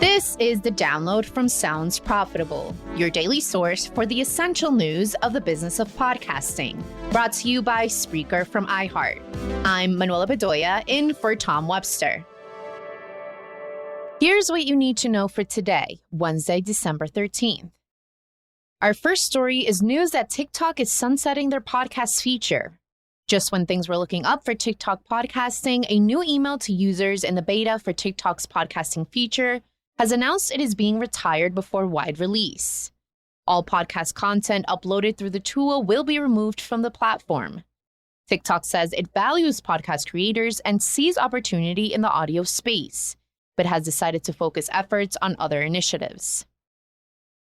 This is the download from Sounds Profitable, your daily source for the essential news of the business of podcasting. Brought to you by Spreaker from iHeart. I'm Manuela Bedoya, in for Tom Webster. Here's what you need to know for today, Wednesday, December 13th. Our first story is news that TikTok is sunsetting their podcast feature. Just when things were looking up for TikTok podcasting, a new email to users in the beta for TikTok's podcasting feature has announced it is being retired before wide release. All podcast content uploaded through the tool will be removed from the platform. TikTok says it values podcast creators and sees opportunity in the audio space, but has decided to focus efforts on other initiatives.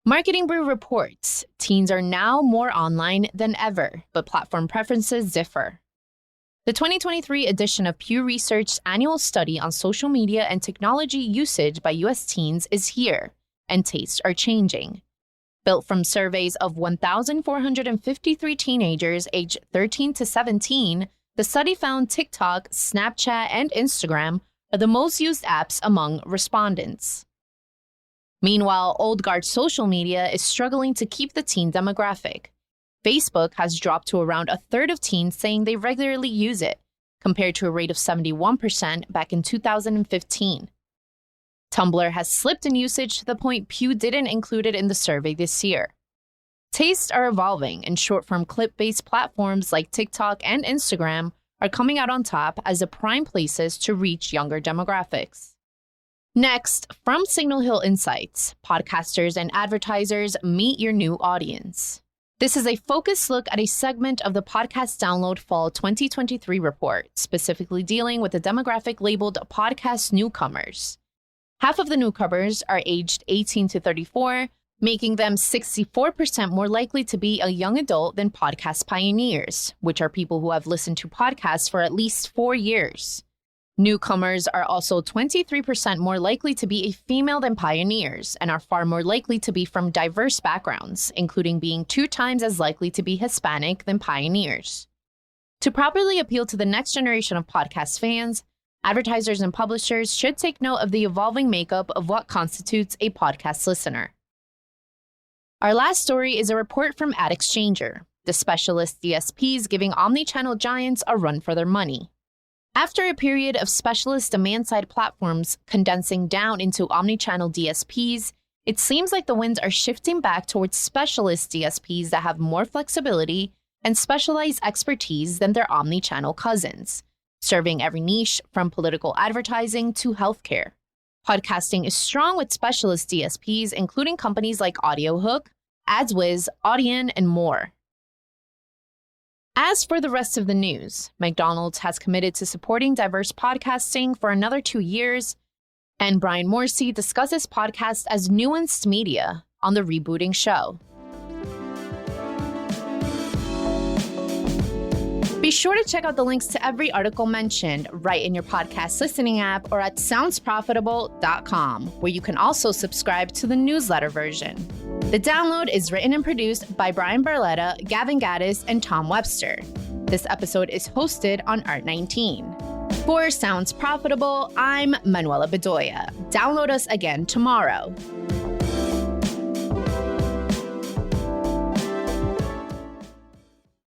Marketing Brew reports, teens are now more online than ever, but platform preferences differ. The 2023 edition of Pew Research's annual study on social media and technology usage by U.S. teens is here, and tastes are changing. Built from surveys of 1,453 teenagers aged 13 to 17, the study found TikTok, Snapchat, and Instagram are the most used apps among respondents. Meanwhile, old guard social media is struggling to keep the teen demographic. Facebook has dropped to around a third of teens saying they regularly use it, compared to a rate of 71% back in 2015. Tumblr has slipped in usage to the point Pew didn't include it in the survey this year. Tastes are evolving, and short-form clip-based platforms like TikTok and Instagram are coming out on top as the prime places to reach younger demographics. Next, from Signal Hill Insights, podcasters and advertisers meet your new audience. This is a focused look at a segment of the Podcast Download Fall 2023 report, specifically dealing with the demographic labeled podcast newcomers. Half of the newcomers are aged 18 to 34, making them 64% more likely to be a young adult than podcast pioneers, which are people who have listened to podcasts for at least 4 years. Newcomers are also 23% more likely to be a female than pioneers and are far more likely to be from diverse backgrounds, including being 2 times as likely to be Hispanic than pioneers. To properly appeal to the next generation of podcast fans, advertisers and publishers should take note of the evolving makeup of what constitutes a podcast listener. Our last story is a report from AdExchanger, the specialist DSPs giving omnichannel giants a run for their money. After a period of specialist demand-side platforms condensing down into omnichannel DSPs, it seems like the winds are shifting back towards specialist DSPs that have more flexibility and specialized expertise than their omnichannel cousins, serving every niche from political advertising to healthcare. Podcasting is strong with specialist DSPs, including companies like AudioHook, AdsWizz, Audion, and more. As for the rest of the news, McDonald's has committed to supporting diverse podcasting for another 2 years, and Brian Morsey discusses podcast as nuanced media on the Rebooting Show. Be sure to check out the links to every article mentioned right in your podcast listening app or at soundsprofitable.com, where you can also subscribe to the newsletter version. The download is written and produced by Brian Barletta, Gavin Gaddis, and Tom Webster. This episode is hosted on Art19. For Sounds Profitable, I'm Manuela Bedoya. Download us again tomorrow.